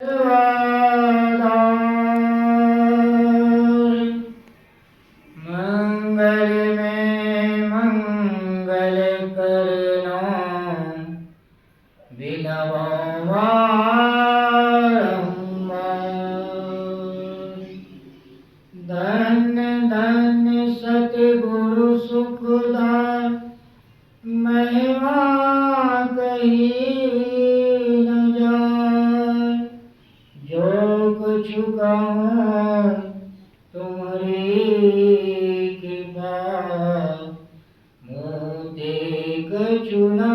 मंगल में मंगल करना धन्य धन्य सतगुरु सुखदाय महिमा कही न जाए। जो कुछ कहूँ तुम्हारी कृपा मोते कछुना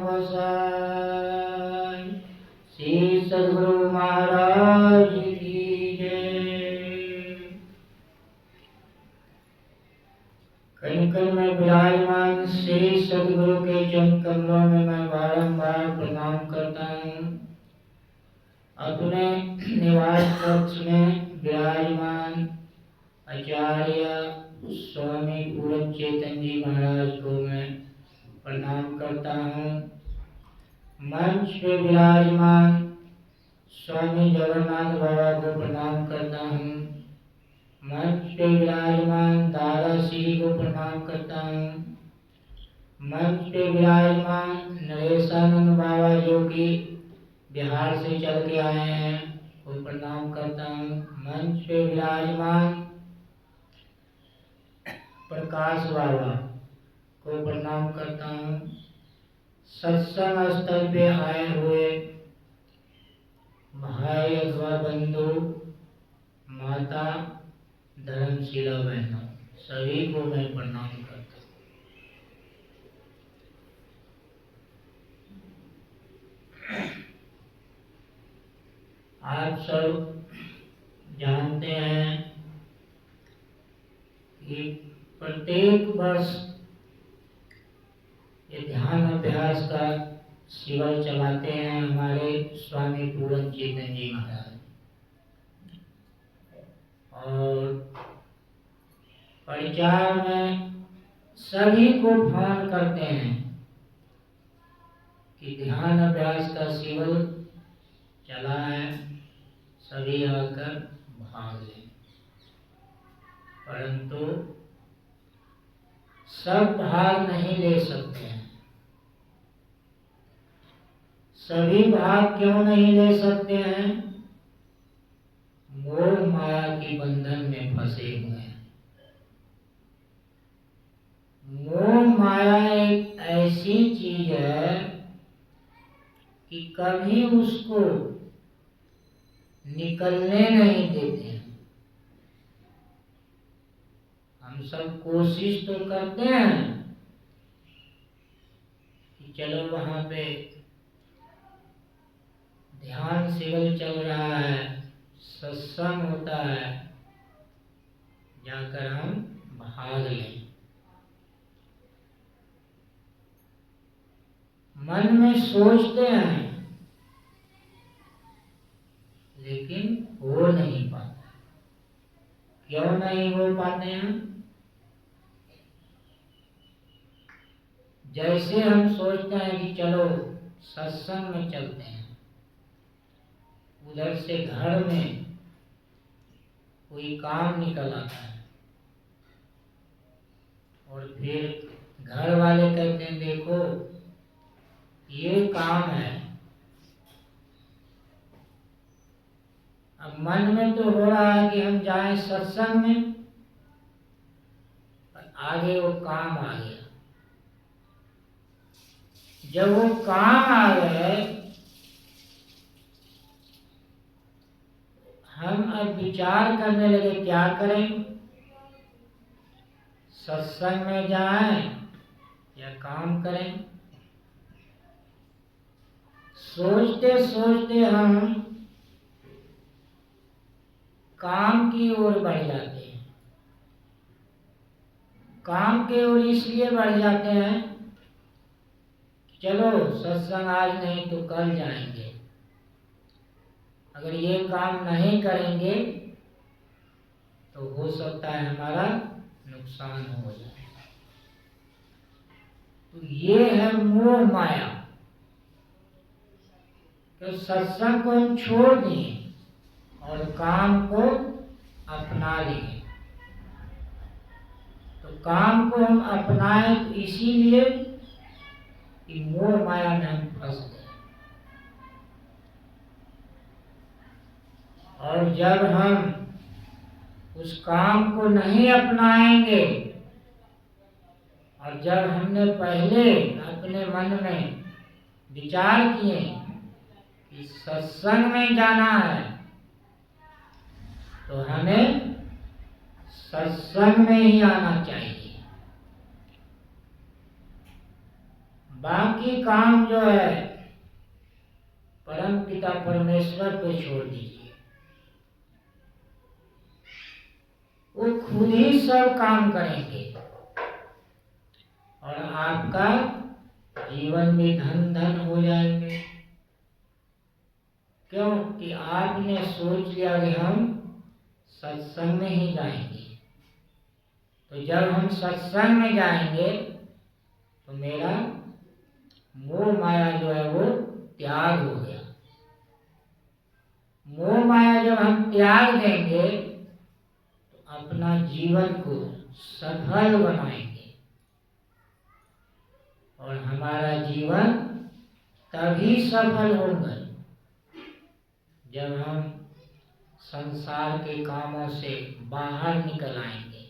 बसाए। श्री सद्गुरु महाराज की जय। कण कण में विराजमान श्री सद्गुरु के चरण कमलों में मैं बारंबार प्रणाम करता हूँ। अपने निवास कक्ष में विराजमान आचार्य स्वामी पूर्ण चेतन जी महाराज को मैं प्रणाम करता हूँ। मंच पे विराजमान स्वामी जगन्नाथ बाबा को प्रणाम करता हूँ। मंच पे विराजमान दादा श्री को प्रणाम करता हूँ। मंच पे विराजमान नरेशानंद बाबा जो कि बिहार से चल के आए हैं वो प्रणाम करता हूँ। मंच पे विराजमान प्रकाश बाबा को प्रणाम करता हूँ। सत्संग स्थल पे आए हुए भाई अथवा बंधु माता धर्मशिला बहनों सभी को मैं प्रणाम करता हूँ। आप सब जानते हैं कि प्रत्येक वर्ष ये ध्यान अभ्यास का शिविर चलाते हैं हमारे स्वामी पूर्ण चेतन जी महाराज। और प्रचार में सभी को फोन करते हैं कि ध्यान अभ्यास का शिविर चला है, सभी आकर भाग लें। परंतु सब भाग नहीं ले सकते हैं। सभी भाग क्यों नहीं ले सकते हैं? मोह माया की बंधन में फंसे हुए हैं। मोह माया एक ऐसी चीज है कि कभी उसको निकलने नहीं देते हैं। हम सब कोशिश तो करते हैं कि चलो वहां पे ध्यान शिविर चल रहा है, सत्संग होता है, जाकर हम भाग लें। मन में सोचते हैं लेकिन हो नहीं पाता। क्यों नहीं हो पाते हैं? जैसे हम सोचते हैं कि चलो सत्संग में चलते हैं, उधर से घर में कोई काम निकल आता है और फिर घर वाले कहते हैं देखो ये काम है। अब मन में तो हो रहा है कि हम जाएं सत्संग में, पर आगे वो काम आ गया। जब वो काम आ गए हम अब विचार करने लगे क्या करें, सत्संग में जाएं या काम करें। सोचते सोचते हम काम की ओर बढ़ जाते हैं। काम की ओर इसलिए बढ़ जाते हैं चलो सत्संग आज नहीं तो कल जाएंगे। अगर ये काम नहीं करेंगे तो हो सकता है हमारा नुकसान हो जाए। तो ये है मोह माया। तो सत्संग को हम छोड़ दिए और काम को अपना लिए। तो काम को हम अपनाए तो इसीलिए कि मोह माया में हम फंस गए। और जब हम उस काम को नहीं अपनाएंगे और जब हमने पहले अपने मन में विचार किए कि सत्संग में जाना है तो हमें सत्संग में ही आना चाहिए। बाकी काम जो है परम पिता परमेश्वर को छोड़ दीजिए, वो खुद ही सब काम करेंगे और आपका जीवन में धन धन हो जाएंगे। क्योंकि आपने सोच लिया कि हम सत्संग में ही जाएंगे। तो जब हम सत्संग में जाएंगे तो मेरा मोह माया जो है वो त्याग हो गया। मोह माया जब हम त्याग देंगे तो अपना जीवन को सफल बनाएंगे और हमारा जीवन तभी सफल होगा जब हम संसार के कामों से बाहर निकल आएंगे।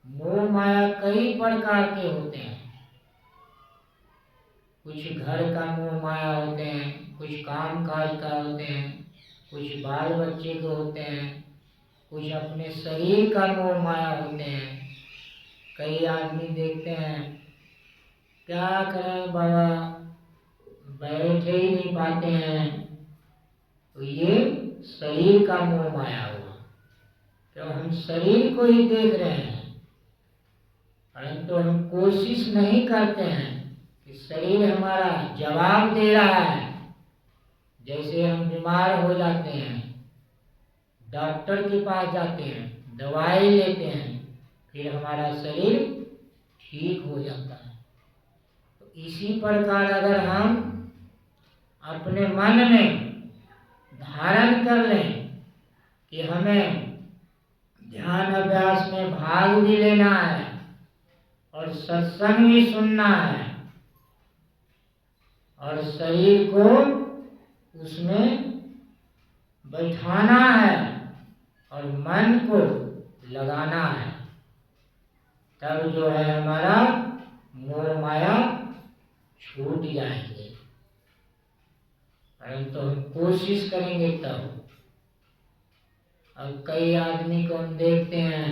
मोह माया कई प्रकार के होते हैं। कुछ घर का मोह माया होते हैं, कुछ काम काज का होते हैं, कुछ बाल बच्चे के होते हैं, कुछ अपने शरीर का मोह माया होते हैं। कई आदमी देखते हैं क्या करें बाबा, बैठ ही नहीं पाते हैं, तो ये शरीर का मोह माया हुआ। क्यों हम शरीर को ही देख रहे हैं, परंतु हम कोशिश नहीं करते हैं कि शरीर हमारा जवाब दे रहा है। जैसे हम बीमार हो जाते हैं, डॉक्टर के पास जाते हैं, दवाई लेते हैं, फिर हमारा शरीर ठीक हो जाता है। तो इसी प्रकार अगर हम अपने मन में धारण कर लें कि हमें ध्यान अभ्यास में भाग भी लेना है और सत्संग भी सुनना है और शरीर को उसमें बैठाना है और मन को लगाना है, तब जो है हमारा मोह माया छूट जाएंगे। परंतु हम कोशिश करेंगे तब। अब कई आदमी को हम देखते हैं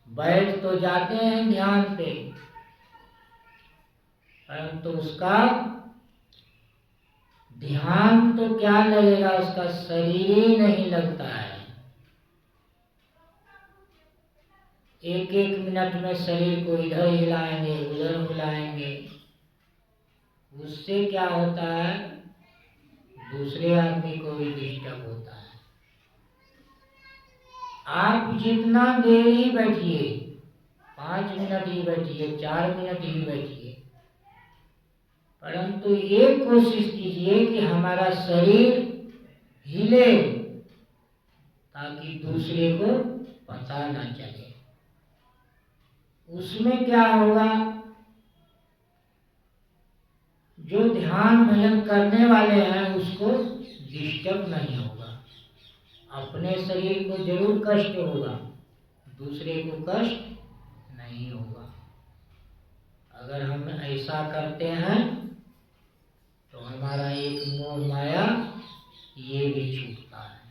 बैठ तो जाते हैं ध्यान पे, परंतु उसका ध्यान तो क्या लगेगा, उसका शरीर ही नहीं लगता है। एक एक मिनट में शरीर को इधर हिलाएंगे उधर हिलाएंगे, उससे क्या होता है, दूसरे आदमी को भी डिस्टर्ब होता है। आप जितना देर ही बैठिए, 5 मिनट ही बैठिए, 4 मिनट ही बैठिए, परंतु ये कोशिश कीजिए कि हमारा शरीर हिले ताकि दूसरे को पता ना चले। उसमें क्या होगा, जो ध्यान भजन करने वाले हैं उसको डिस्टर्ब नहीं होगा। अपने शरीर को जरूर कष्ट होगा, दूसरे को कष्ट नहीं होगा। अगर हम ऐसा करते हैं तो हमारा एक मोह माया ये भी छूटता है।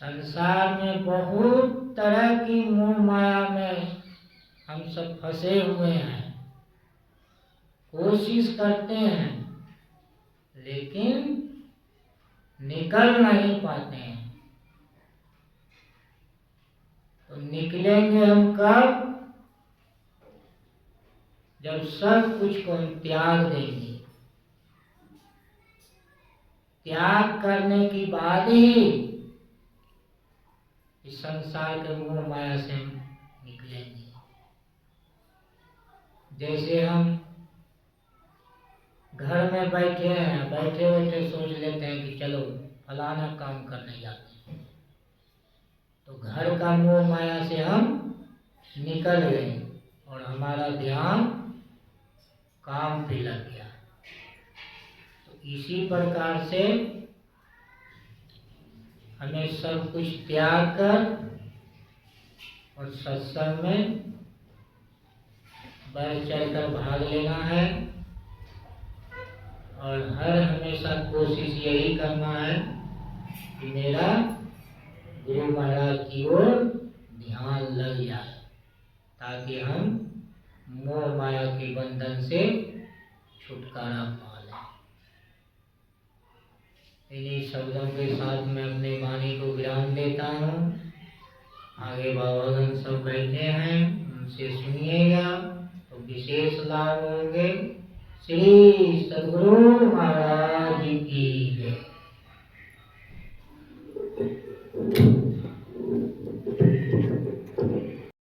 संसार में बहुत तरह की मोह माया में हम सब फंसे हुए हैं, कोशिश करते हैं लेकिन निकल नहीं पाते हैं। तो निकलेंगे हम कब, जब सब कुछ को हम त्याग देंगे। त्याग करने के बाद ही इस संसार के मोह माया से हम निकलेंगे। जैसे हम घर में बैठे हैं, बैठे बैठे सोच लेते हैं कि चलो फलाना काम करने जाते हैं, तो घर का मोह माया से हम निकल गए और हमारा ध्यान काम पे लग गया। तो इसी प्रकार से हमें सब कुछ त्याग कर और सत्संग में बढ़ चढ़कर भाग लेना है और हर हमेशा कोशिश यही करना है कि मेरा गुरु महाराज की ओर ध्यान लग जाए, ताकि हम मोह माया के बंधन से छुटकारा पा लें। इन्हीं शब्दों के साथ मैं अपने वाणी को विराम देता हूँ। आगे बाबागण सब बैठे हैं, उनसे सुनिएगा तो विशेष लाभ होंगे। श्री सद्गुरु महाराज